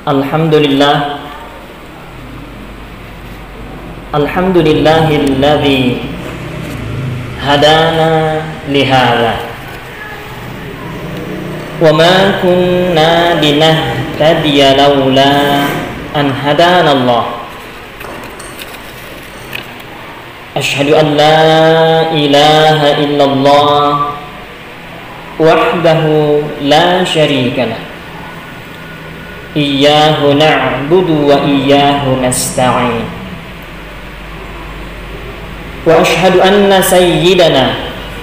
Alhamdulillah, alhamdulillahilladzi hadana lihada wa ma kunna linahtadiya laula an hadana Allah. Asyhadu an la ilaha illallah wahdahu la syarika lah. Iyyahu na'budu wa iyyahu nasta'in. Wa asyhadu anna sayyidana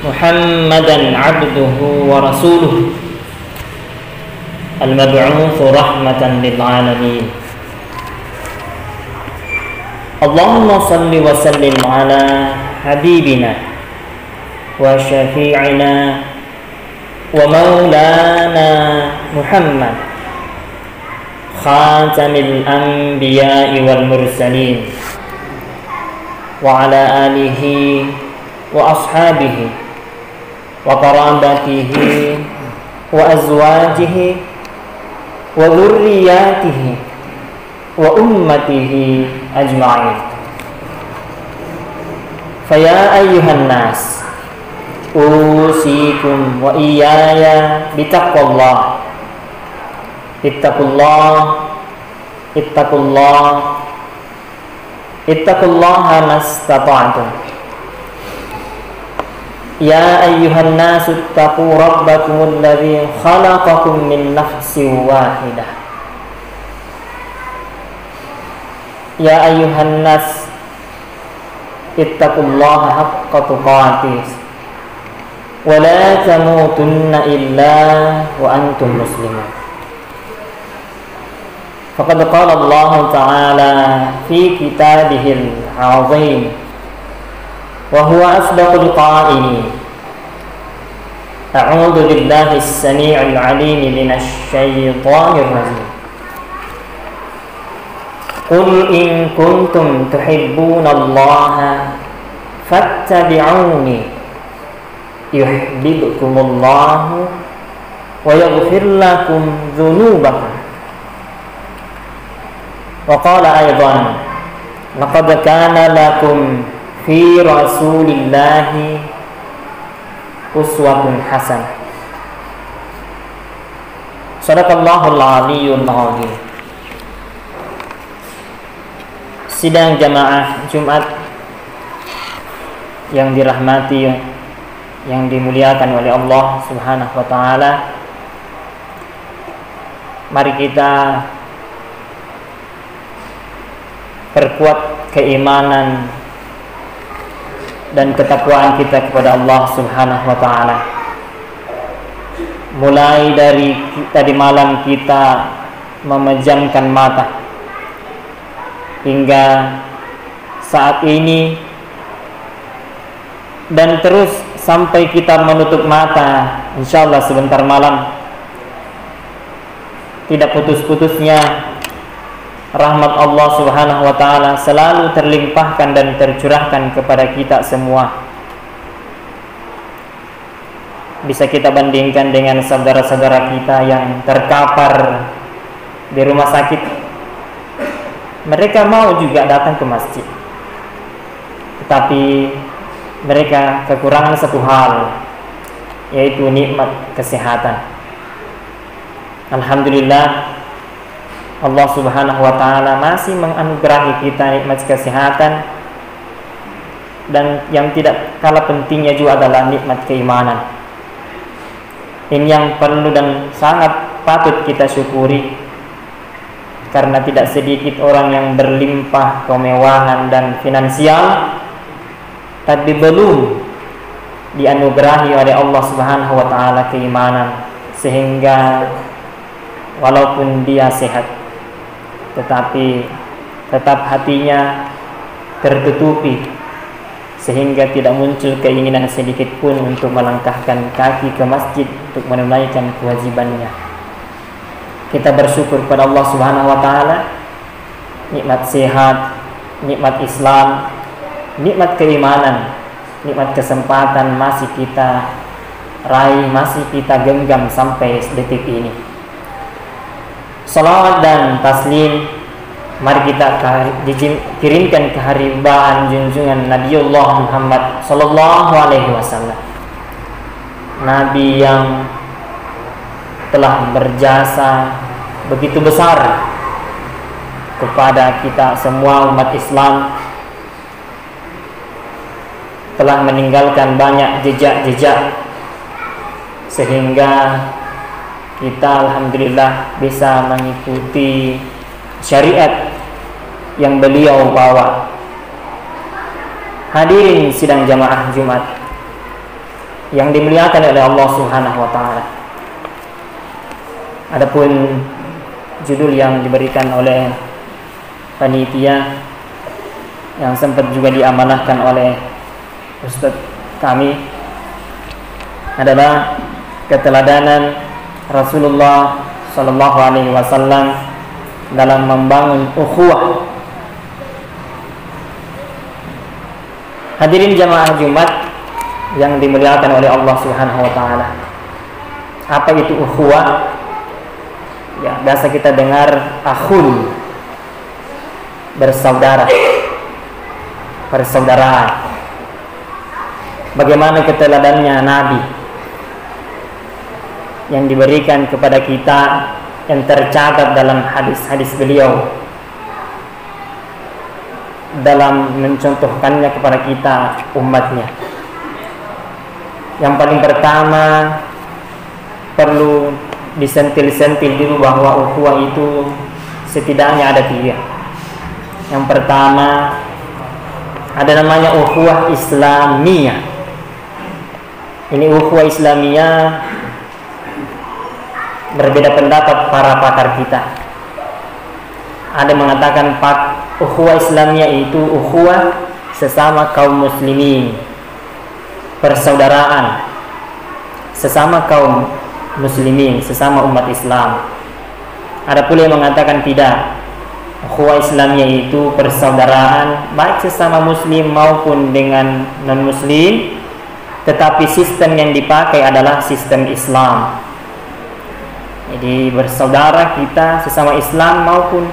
Muhammadan 'abduhu wa rasuluhu al-mab'utsu rahmatan lil 'alamin. Allahumma shalli wa sallim ala habibina wa syafi'ina wa maulana Muhammad khatamil anbiya'i wal mursalin wa ala alihi wa ashabihi wa qarabatihi wa azwajihi wa dhurriyyatihi wa ummatihi ajma'in. Faya ayyuhan nas usikum wa iyaya bitaqwallah. Ittaqullaha mastata'tum. Ya ayyuhan nasu ittaqu rabbakumul ladzi khalaqakum min nafsin wahidah. Ya ayyuhan nas ittaqullaha haqqa tuqatih wa la tamutunna illa wa antum muslimun. Faqad qala Allah Ta'ala fi kitabihil 'azim wa huwa asdaqul qa'ilin. A'udzu billahi as-sami'il 'alim minasy syaithanir rajim. Qul in kuntum tuhibbunallaha fattabi'uni yuhibbukumullahu wa yaghfir lakum dzunubakum. Wa qala aidan laqad kana lakum fi rasulillahi uswatun hasanah. Shadaqallahul aliyyul azim. Sidang jamaah Jumat yang dirahmati, yang dimuliakan oleh Allah Subhanahu wa taala. Mari kita perkuat keimanan dan ketakwaan kita kepada Allah Subhanahu wa taala. Mulai dari tadi malam kita memejamkan mata hingga saat ini dan terus sampai kita menutup mata, insyaallah sebentar malam, tidak putus-putusnya rahmat Allah Subhanahu wa taala selalu terlimpahkan dan tercurahkan kepada kita semua. Bisa kita bandingkan dengan saudara-saudara kita yang terkapar di rumah sakit. Mereka mau juga datang ke masjid, tetapi mereka kekurangan satu hal, yaitu nikmat kesehatan. Alhamdulillah, Allah Subhanahu wa taala masih menganugerahi kita nikmat kesehatan, dan yang tidak kalah pentingnya juga adalah nikmat keimanan. Ini yang perlu dan sangat patut kita syukuri, karena tidak sedikit orang yang berlimpah kemewahan dan finansial tapi belum dianugerahi oleh Allah Subhanahu wa taala keimanan, sehingga walaupun dia sehat tetapi tetap hatinya tertutupi, sehingga tidak muncul keinginan sedikit pun untuk melangkahkan kaki ke masjid untuk menunaikan kewajibannya. Kita bersyukur kepada Allah Subhanahu wa taala, nikmat sehat, nikmat Islam, nikmat keimanan, nikmat kesempatan masih kita raih, masih kita genggam sampai detik ini. Salawat dan taslim mari kita kirimkan keharibaan junjungan Nabiullah Muhammad sallallahu alaihi wasallam, Nabi yang telah berjasa begitu besar kepada kita semua umat Islam, telah meninggalkan banyak jejak-jejak sehingga kita alhamdulillah bisa mengikuti syariat yang beliau bawa. Hadirin sidang jamaah Jumat yang dimuliakan oleh Allah Subhanahu wa taala. Adapun judul yang diberikan oleh panitia yang sempat juga diamanahkan oleh Ustadz kami adalah keteladanan Rasulullah Sallallahu Alaihi Wasallam dalam membangun ukhuwah. Hadirin jamaah Jumat yang dimuliakan oleh Allah Subhanahu Wa Taala, apa itu ukhuwah? Ya, biasa kita dengar akhun, bersaudara, persaudaraan. Bagaimana keteladannya Nabi yang diberikan kepada kita, yang tercatat dalam hadis-hadis beliau dalam mencontohkannya kepada kita umatnya. Yang paling pertama perlu disentil-sentil dulu bahwa ukhuwah itu setidaknya ada 3. Yang pertama ada namanya ukhuwah Islamiyah. Ini ukhuwah Islamiyah berbeda pendapat para pakar kita. Ada mengatakan ukhuwah Islamiyah itu ukhuwah sesama kaum muslimin, persaudaraan sesama kaum muslimin, sesama umat Islam. Ada pula yang mengatakan tidak, ukhuwah Islamiyah itu persaudaraan baik sesama muslim maupun dengan non muslim, tetapi sistem yang dipakai adalah sistem Islam. Jadi bersaudara kita sesama Islam maupun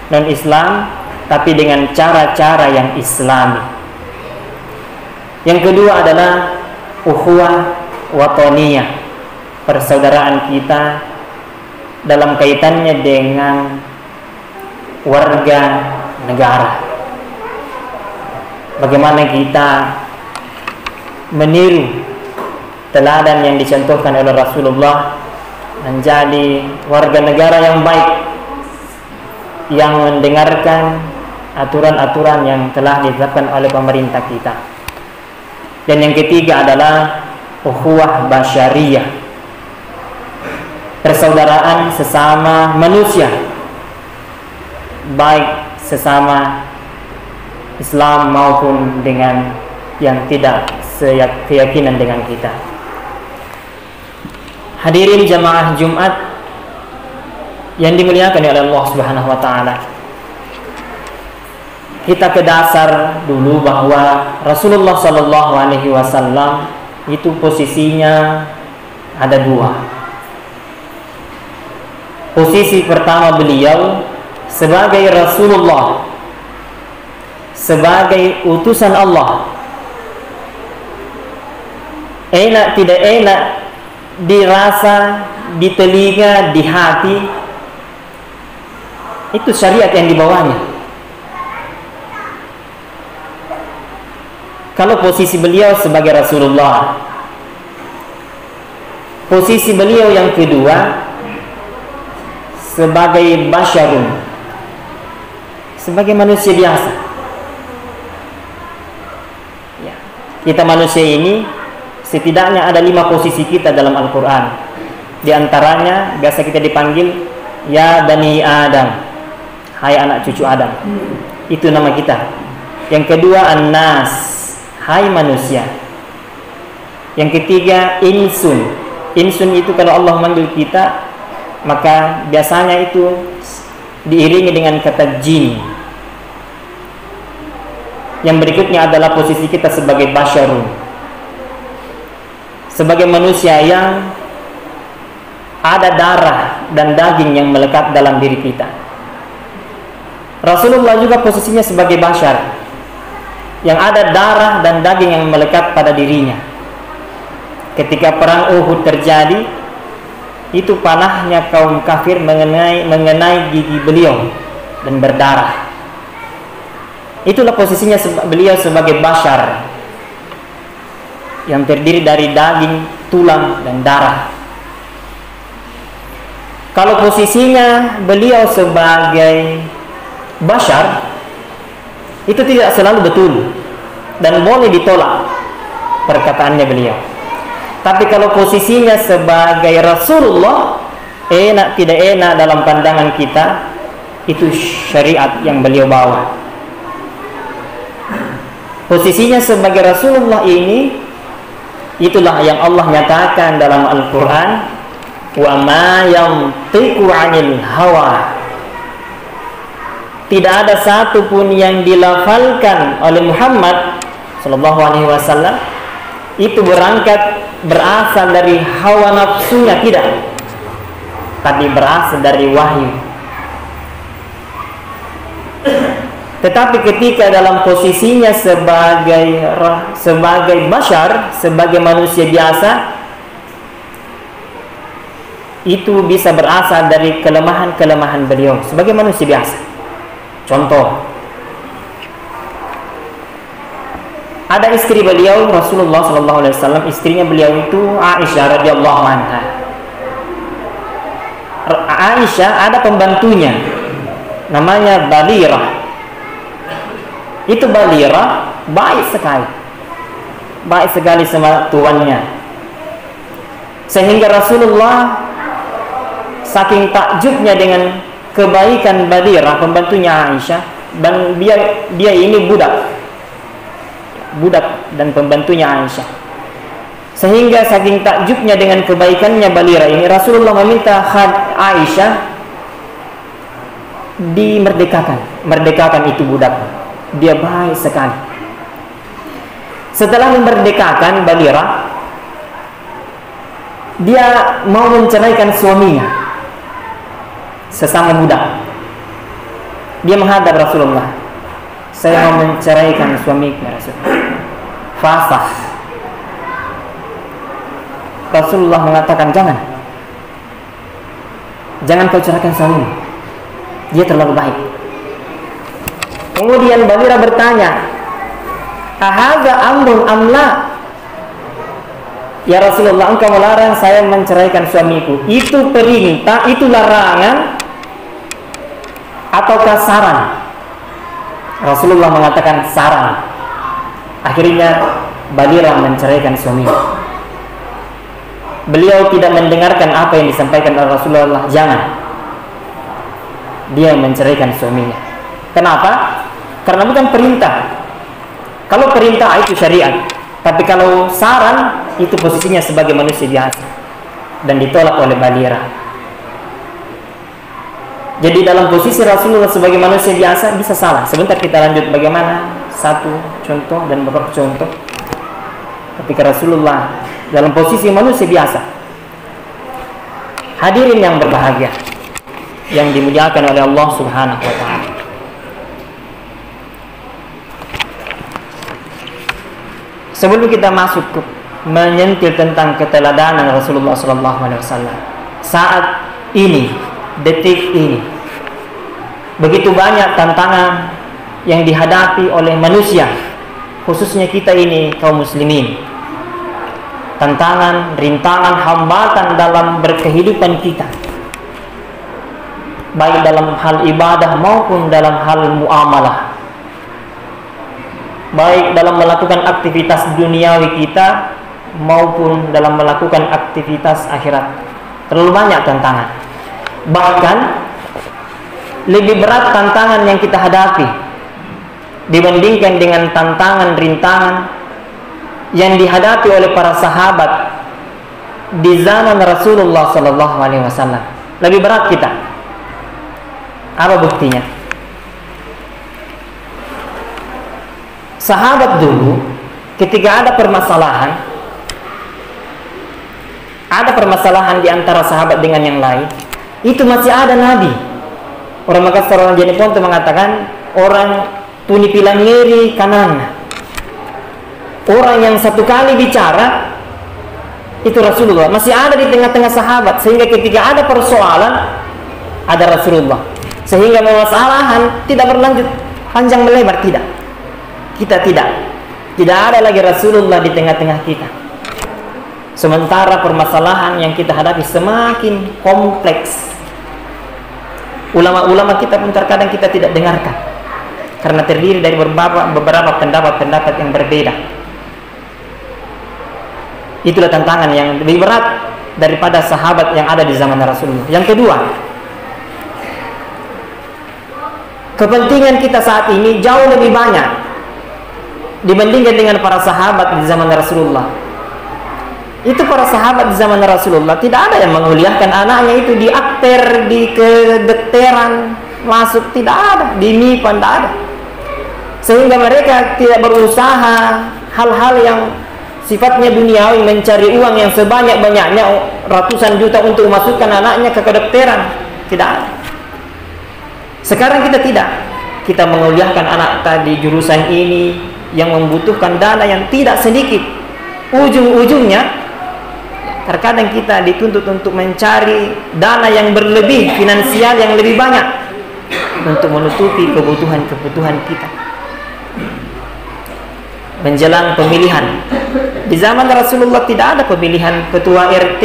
non Islam, tapi dengan cara-cara yang Islami. Yang kedua adalah ukhuwah wataniyah, persaudaraan kita dalam kaitannya dengan warga negara. Bagaimana kita meniru teladan yang dicontohkan oleh Rasulullah, menjadi warga negara yang baik, yang mendengarkan aturan-aturan yang telah ditetapkan oleh pemerintah kita. Dan yang ketiga adalah ukhuwah basyariyah, persaudaraan sesama manusia, baik sesama Islam maupun dengan yang tidak sekeyakinan dengan kita. Hadirin jamaah Jumat yang dimuliakan oleh Allah Subhanahu wa taala. Kita ke dasar dulu bahwa Rasulullah sallallahu alaihi wasallam itu posisinya ada 2. Posisi pertama beliau sebagai Rasulullah, sebagai utusan Allah. Enak tidak enak dirasa, di telinga, di hati, itu syariat yang dibawanya. Kalau posisi beliau sebagai Rasulullah, posisi beliau yang kedua sebagai basyarun, sebagai manusia biasa. Ya, kita manusia ini setidaknya ada 5 posisi kita dalam Al-Quran. Di antaranya biasa kita dipanggil ya Bani Adam, hai anak cucu Adam. Itu nama kita. Yang kedua An-Nas, hai manusia. Yang ketiga Insun. Insun itu kalau Allah manggil kita, maka biasanya itu diiringi dengan kata jin. Yang berikutnya adalah posisi kita sebagai basyarun, sebagai manusia yang ada darah dan daging yang melekat dalam diri kita. Rasulullah juga posisinya sebagai bashar, yang ada darah dan daging yang melekat pada dirinya. Ketika perang Uhud terjadi, itu panahnya kaum kafir mengenai gigi beliau dan berdarah. Itulah posisinya beliau sebagai bashar, yang terdiri dari daging, tulang, dan darah. Kalau posisinya beliau sebagai bashar, itu tidak selalu betul dan boleh ditolak perkataannya beliau. Tapi kalau posisinya sebagai Rasulullah, enak tidak enak dalam pandangan kita, itu syariat yang beliau bawa. Posisinya sebagai Rasulullah ini, itulah yang Allah nyatakan dalam Al-Quran, wa ma yantiqu 'anil hawa. Tidak ada satu pun yang dilafalkan oleh Muhammad sallallahu alaihi wasallam itu berasal dari hawa nafsunya, tidak, tapi berasal dari wahyu. Tetapi ketika dalam posisinya sebagai bashar, sebagai manusia biasa, itu bisa berasal dari kelemahan-kelemahan beliau sebagai manusia biasa. Contoh, ada istri beliau Rasulullah sallallahu alaihi wasallam, istrinya beliau itu Aisyah radhiyallahu anha. Aisyah ada pembantunya namanya Balirah. Itu Balirah baik sekali sama tuannya, sehingga Rasulullah saking takjubnya dengan kebaikan Balirah, pembantunya Aisyah, dan dia ini budak dan pembantunya Aisyah, sehingga saking takjubnya dengan kebaikannya Balirah ini, Rasulullah meminta Aisyah merdekakan itu budak. Dia baik sekali. Setelah memerdekakan Balirah, dia mau menceraikan suaminya, sesama budak. Dia menghadap Rasulullah, saya mau menceraikan suamiku ya Rasulullah. Fasah. Rasulullah mengatakan, jangan kau ceraikan suamimu, dia terlalu baik. Kemudian Balirah bertanya, ahadza amrun amla? Ya Rasulullah, engkau melarang saya menceraikan suamiku. Itu perintah, itu larangan, ataukah saran? Rasulullah mengatakan saran. Akhirnya Balirah menceraikan suaminya. Beliau tidak mendengarkan apa yang disampaikan oleh Rasulullah. Jangan. Dia menceraikan suaminya. Kenapa? Karena bukan perintah. Kalau perintah itu syariat, tapi kalau saran itu posisinya sebagai manusia biasa dan ditolak oleh Balirah. Jadi dalam posisi Rasulullah sebagai manusia biasa bisa salah. Sebentar kita lanjut bagaimana satu contoh dan beberapa contoh ketika Rasulullah dalam posisi manusia biasa. Hadirin yang berbahagia, yang dimuliakan oleh Allah Subhanahu wa taala. Sebelum kita masuk ke menyentil tentang keteladanan Rasulullah SAW saat ini, detik ini, begitu banyak tantangan yang dihadapi oleh manusia, khususnya kita ini kaum muslimin. Tantangan, rintangan, hambatan dalam berkehidupan kita, baik dalam hal ibadah maupun dalam hal muamalah, baik dalam melakukan aktivitas duniawi kita maupun dalam melakukan aktivitas akhirat. Terlalu banyak tantangan. Bahkan lebih berat tantangan yang kita hadapi dibandingkan dengan tantangan rintangan yang dihadapi oleh para sahabat di zaman Rasulullah sallallahu alaihi wasallam. Lebih berat kita. Apa buktinya? Sahabat dulu ketika ada permasalahan, ada permasalahan di antara sahabat dengan yang lain, itu masih ada Nabi. Orang Makassar, orang Jenepon itu mengatakan orang tuni pilang ngeri kanan. Orang yang satu kali bicara itu Rasulullah, masih ada di tengah-tengah sahabat, sehingga ketika ada persoalan ada Rasulullah, sehingga permasalahan tidak berlanjut panjang melebar. Kita tidak ada lagi Rasulullah di tengah-tengah kita. Sementara permasalahan yang kita hadapi semakin kompleks. Ulama-ulama kita pun terkadang kita tidak dengarkan, karena terdiri dari beberapa pendapat-pendapat yang berbeda. Itulah tantangan yang lebih berat daripada sahabat yang ada di zaman Rasulullah. Yang kedua, kepentingan kita saat ini jauh lebih banyak dibandingkan dengan para sahabat di zaman Rasulullah. Itu para sahabat di zaman Rasulullah tidak ada yang menguliahkan anaknya itu di akter, di kedokteran masuk, tidak ada, di MIPA tidak ada. Sehingga mereka tidak berusaha hal-hal yang sifatnya duniawi, mencari uang yang sebanyak-banyaknya ratusan juta untuk memasukkan anaknya ke kedokteran, tidak ada. Sekarang kita tidak, kita menguliahkan anak tadi jurusan ini yang membutuhkan dana yang tidak sedikit. Ujung-ujungnya terkadang kita dituntut untuk mencari dana yang berlebih, finansial yang lebih banyak untuk menutupi kebutuhan-kebutuhan kita. Menjelang pemilihan, di zaman Rasulullah tidak ada pemilihan ketua RT,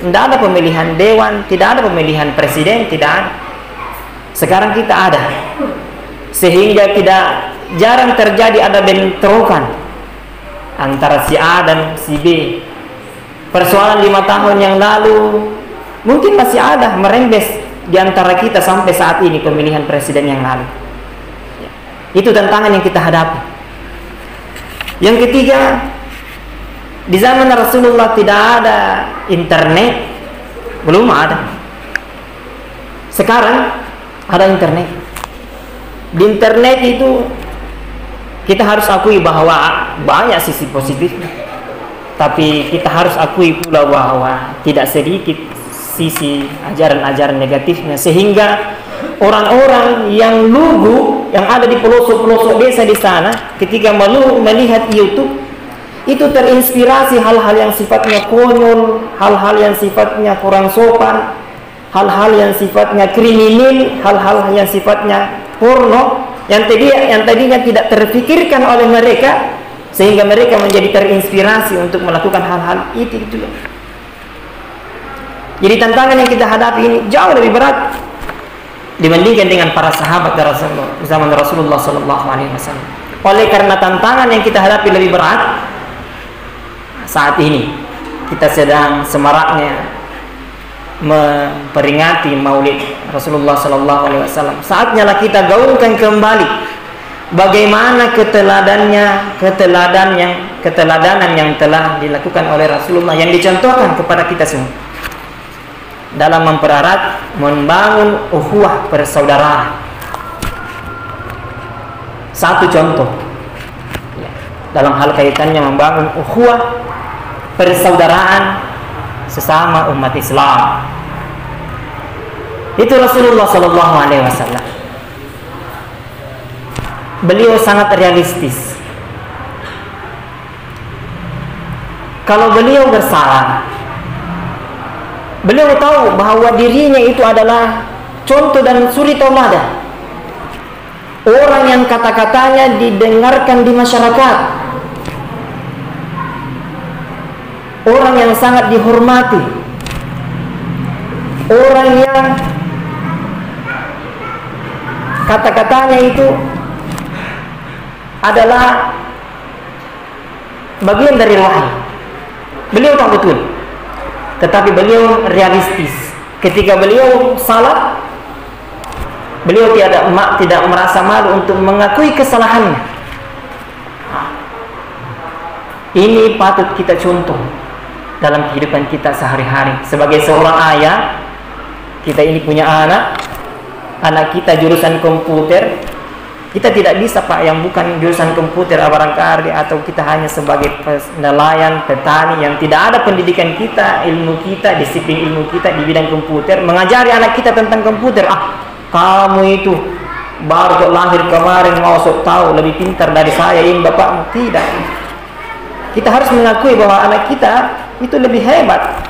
tidak ada pemilihan dewan, tidak ada pemilihan presiden, tidak ada. Sekarang kita ada, sehingga tidak jarang terjadi ada bentrokan antara si A dan si B. Persoalan 5 tahun yang lalu mungkin masih ada merembes di antara kita sampai saat ini pemilihan presiden yang lalu. Itu tantangan yang kita hadapi. Yang ketiga, di zaman Rasulullah tidak ada internet, belum ada. Sekarang ada internet. Di internet itu kita harus akui bahwa banyak sisi positifnya. Tapi kita harus akui pula bahwa tidak sedikit sisi ajaran-ajaran negatifnya, sehingga orang-orang yang lugu yang ada di pelosok-pelosok desa di sana ketika melihat YouTube itu terinspirasi hal-hal yang sifatnya konyol, hal-hal yang sifatnya kurang sopan, hal-hal yang sifatnya kriminal, hal-hal yang sifatnya porno yang tadinya tidak terfikirkan oleh mereka, sehingga mereka menjadi terinspirasi untuk melakukan hal-hal itu. Jadi tantangan yang kita hadapi ini jauh lebih berat dibandingkan dengan para sahabat zaman Rasulullah SAW. Oleh karena tantangan yang kita hadapi lebih berat, saat ini kita sedang semaraknya memperingati Maulid Rasulullah SAW. Saatnya lah kita gaungkan kembali bagaimana keteladanan yang telah dilakukan oleh Rasulullah, yang dicontohkan kepada kita semua dalam mempererat membangun ukhuwah persaudaraan. Satu contoh dalam hal kaitannya membangun ukhuwah persaudaraan sesama umat Islam, itu Rasulullah SAW. Beliau sangat realistis. Kalau beliau bersalah, beliau tahu bahwa dirinya itu adalah contoh dan suri tauladan, orang yang kata-katanya didengarkan di masyarakat, orang yang sangat dihormati, orang yang kata-katanya itu adalah bagian dari wahyu. Beliau tahu betul, tetapi beliau realistis. Ketika beliau salah, beliau tidak merasa malu untuk mengakui kesalahannya. Ini patut kita contoh dalam kehidupan kita sehari-hari. Sebagai seorang ayah, kita ini punya anak kita jurusan komputer, Kita tidak bisa Pak yang bukan jurusan komputer barangkali, atau kita hanya sebagai nelayan, petani yang tidak ada pendidikan kita, ilmu kita, disiplin ilmu kita di bidang komputer, mengajari anak kita tentang komputer. Kamu itu baru lahir kemarin mau sok tahu lebih pintar dari saya ini bapakmu. Tidak. Kita harus mengakui bahwa anak kita itu lebih hebat.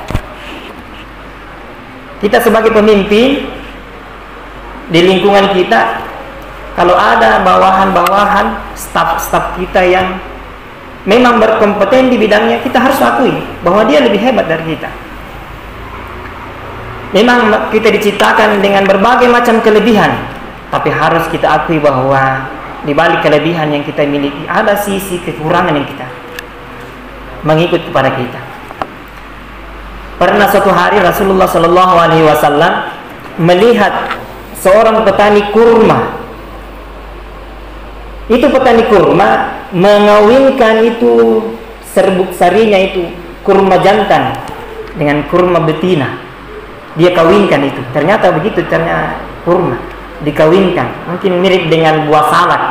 Kita sebagai pemimpin di lingkungan kita, kalau ada bawahan-bawahan, staf-staf kita yang memang berkompeten di bidangnya, kita harus akui bahwa dia lebih hebat dari kita. Memang kita diciptakan dengan berbagai macam kelebihan, tapi harus kita akui bahwa di balik kelebihan yang kita miliki ada sisi kekurangan yang kita mengikut kepada kita. Pernah suatu hari Rasulullah SAW melihat seorang petani kurma. Itu petani kurma mengawinkan itu serbuk sarinya itu kurma jantan dengan kurma betina. Dia kawinkan itu. Ternyata begitu, ternyata kurma dikawinkan. Mungkin mirip dengan buah salak.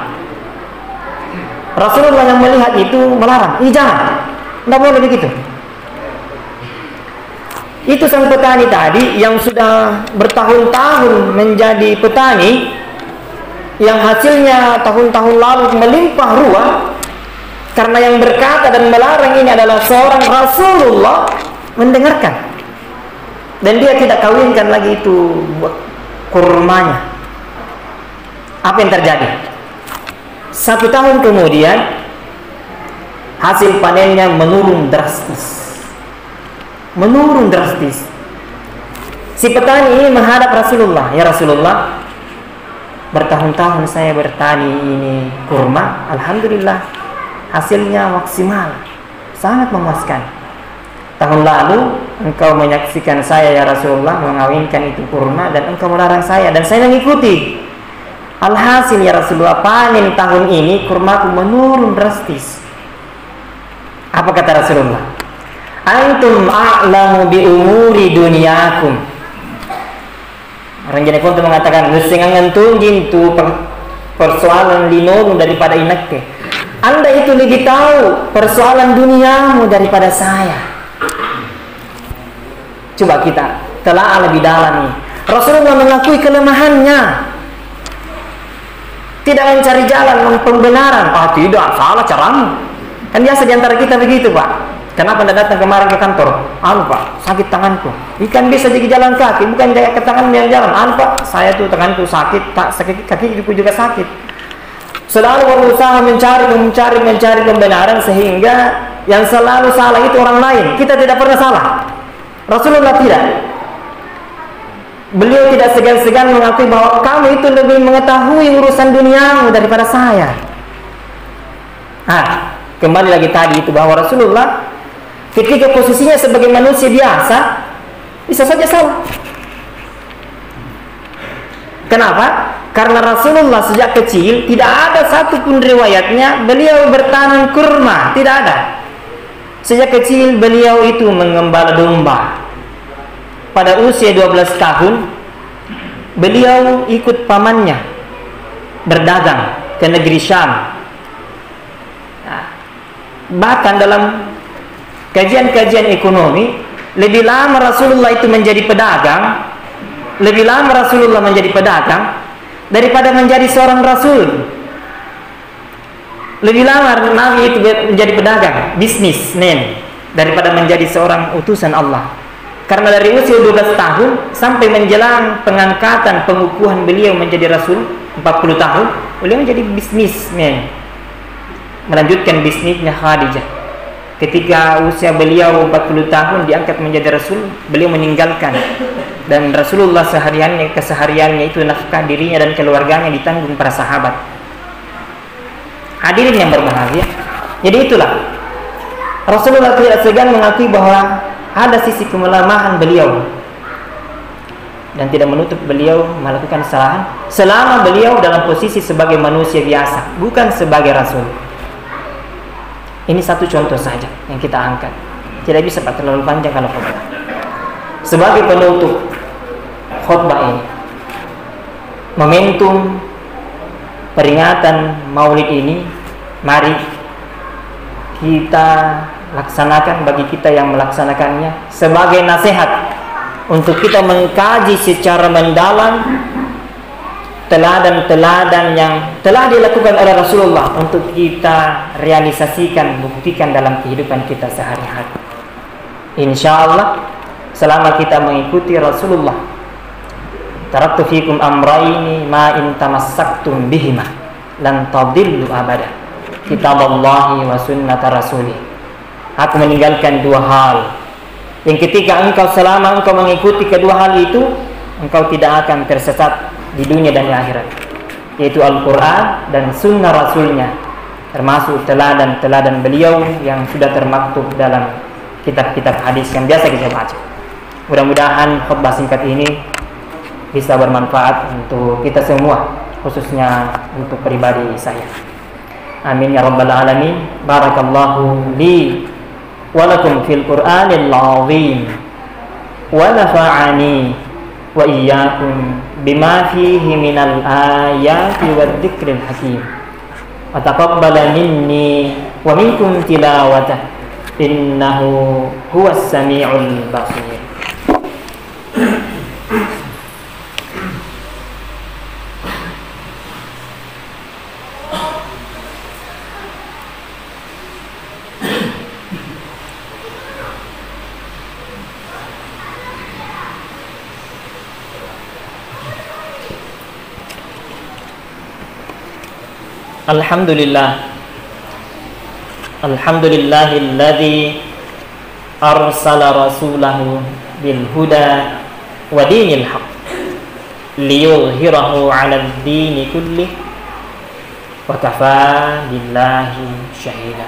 Rasulullah yang melihat itu melarang. Jangan. Tidak boleh begitu. Itu sang petani tadi yang sudah bertahun-tahun menjadi petani, yang hasilnya tahun-tahun lalu melimpah ruah, karena yang berkata dan melarang ini adalah seorang Rasulullah, mendengarkan. Dan dia tidak kawinkan lagi itu kurmanya. Apa yang terjadi? 1 tahun kemudian hasil panennya menurun drastis. Si petani ini menghadap Rasulullah. Ya Rasulullah, bertahun-tahun saya bertani ini kurma, alhamdulillah hasilnya maksimal, sangat memuaskan. Tahun lalu engkau menyaksikan saya ya Rasulullah mengawinkan itu kurma, dan engkau melarang saya, dan saya mengikuti. Alhasil ya Rasulullah, panen tahun ini kurmaku menurun drastis. Apa kata Rasulullah? Antum a'lamu bi umuri dunyakum. Orang Jepang itu mengatakan, "Nusingan tunjin tu persoalan linomu daripada inakke." Anda itu lebih tahu persoalan duniamu daripada saya. Coba kita telah lebih dalam nih. Rasulullah mengakui kelemahannya, tidak mencari jalan pembenaran. Tidak, salah caramu. Kan biasa diantara kita begitu Pak. Kenapa Anda datang kemarin ke kantor? Pak, sakit tanganku. Ikan bisa jadi jalan kaki, bukan ke tangan yang jalan. Pak, saya tuh tanganku sakit, tak sakit kaki juga sakit. Selalu berusaha mencari pembenaran, sehingga yang selalu salah itu orang lain. Kita tidak pernah salah. Rasulullah tidak. Beliau tidak segan-segan mengakui bahwa kamu itu lebih mengetahui urusan duniamu daripada saya. Kembali lagi tadi itu bahwa Rasulullah ketika posisinya sebagai manusia biasa bisa saja salah. Kenapa? Karena Rasulullah sejak kecil tidak ada satupun riwayatnya beliau bertanam kurma, tidak ada. Sejak kecil beliau itu mengembala domba. Pada usia 12 tahun beliau ikut pamannya berdagang ke negeri Syam. Bahkan dalam kajian-kajian ekonomi, lebih lama Rasulullah itu menjadi pedagang, daripada menjadi seorang Rasul. Lebih lama Nabi itu menjadi pedagang, bisnismen, daripada menjadi seorang utusan Allah. Karena dari usia 12 tahun sampai menjelang pengangkatan pengukuhan beliau menjadi Rasul 40 tahun, beliau menjadi bisnismen, melanjutkan bisnisnya Khadijah. Ketika usia beliau 40 tahun diangkat menjadi Rasul, beliau meninggalkan, dan Rasulullah kesehariannya itu nafkah dirinya dan keluarganya ditanggung para sahabat. Hadirin yang berbahagia, jadi itulah Rasulullah tidak segan mengakui bahwa ada sisi kelemahan beliau, dan tidak menutup beliau melakukan kesalahan selama beliau dalam posisi sebagai manusia biasa, bukan sebagai Rasul. Ini satu contoh saja yang kita angkat. Tidak bisa Pak terlalu panjang kalau khotbah. Sebagai penutup khotbah ini, momentum peringatan Maulid ini, mari kita laksanakan bagi kita yang melaksanakannya sebagai nasihat untuk kita mengkaji secara mendalam teladan-teladan yang telah dilakukan oleh Rasulullah untuk kita realisasikan, buktikan dalam kehidupan kita sehari-hari. Insya Allah selama kita mengikuti Rasulullah, taraktu fikum amraini ma in tamassaktum bihima lan tadillu abada, kitaballahi wa sunnata rasulih. Aku meninggalkan dua hal yang ketika selama engkau mengikuti kedua hal itu, engkau tidak akan tersesat di dunia dan di akhirat, yaitu Al-Quran dan sunnah Rasulnya, termasuk teladan-teladan beliau yang sudah termaktub dalam kitab-kitab hadis yang biasa kita baca. Mudah-mudahan khutbah singkat ini bisa bermanfaat untuk kita semua, khususnya untuk pribadi saya. Amin ya rabbal alamin. Barakallahu li wa lakum fil Qur'anil azim wa nafa'ani wa iyyakum bima fihi minal ayati wad dzikril hakim. Wa taqabbala minni wa minkum tilawatah innahu huwas samiul basir. Alhamdulillahilladzi arsala rasulahu bil huda wa dinil haq liyuzhirahu 'alad dini kullih wa kafaa billahi shahida.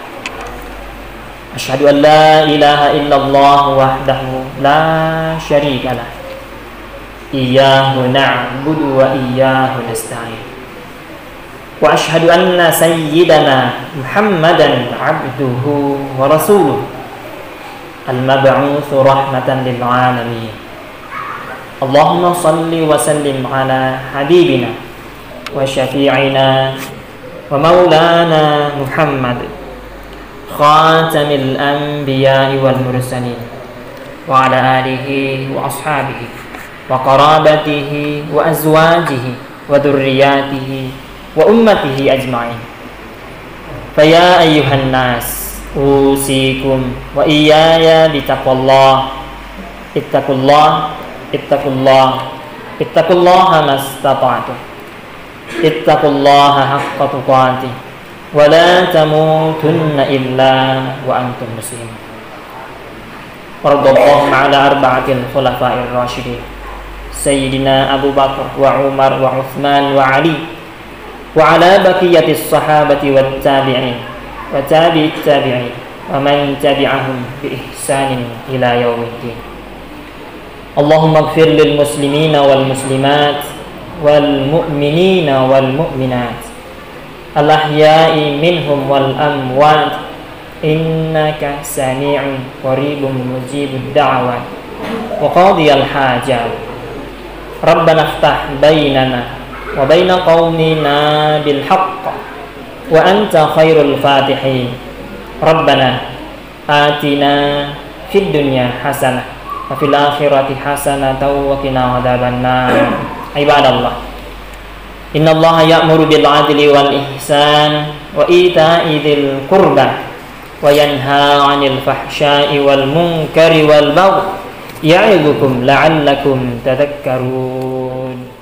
Asyhadu an la ilaha illallah wahdahu la syarika lah, iyyahu na'budu wa iyyahu nasta'in. Wa asyhadu anna sayyidana Muhammadan abduhu wa rasuluh al-mab'utsu rahmatan lil alamin. Allahumma salli wa sallim ala habibina wa syafi'ina wa maulana Muhammad khatamil anbiya'i wal mursalin wa ala alihi wa ashabihi wa qarabatihi wa azwajihi wa dhurriyyatihi wa ummatihi ajma'in. Faya ayyuhan nas usikum wa iyaya bitaqwallah. Ittaqullaha mastata'tum. Ittaqullaha haqqa tuqatih wa la tamutunna illa wa antum muslimun. Radallahu ala arba'atil khulafa'ir rasyidin sayyidina Abu Bakar wa Umar wa Utsman wa Ali wa ala baqiyatis sahabati wat tabi'in wa tabi'it tabi'in wa man tabi'ahum bi ihsanin ila yaumiddin. Allahumma ighfir lil muslimina wal muslimat wal mu'minina wal mu'minat al ahya'i minhum wal amwat innaka sami'un qaribun mujibud da'wat wa qadiyal hajat. Rabbana iftah bainana wa baina qaumina bil haqq wa anta khairul fatihin. Rabbana atina fid dunya hasanah wa fil akhirati hasanah wa qina adzabannar. Ibadallah, innallaha ya'muru bil 'adli wal ihsan wa ita'i dzil qurba wa yanha 'anil fahsya'i wal munkari wal baghi ya'idzukum la'allakum tadhakkarun.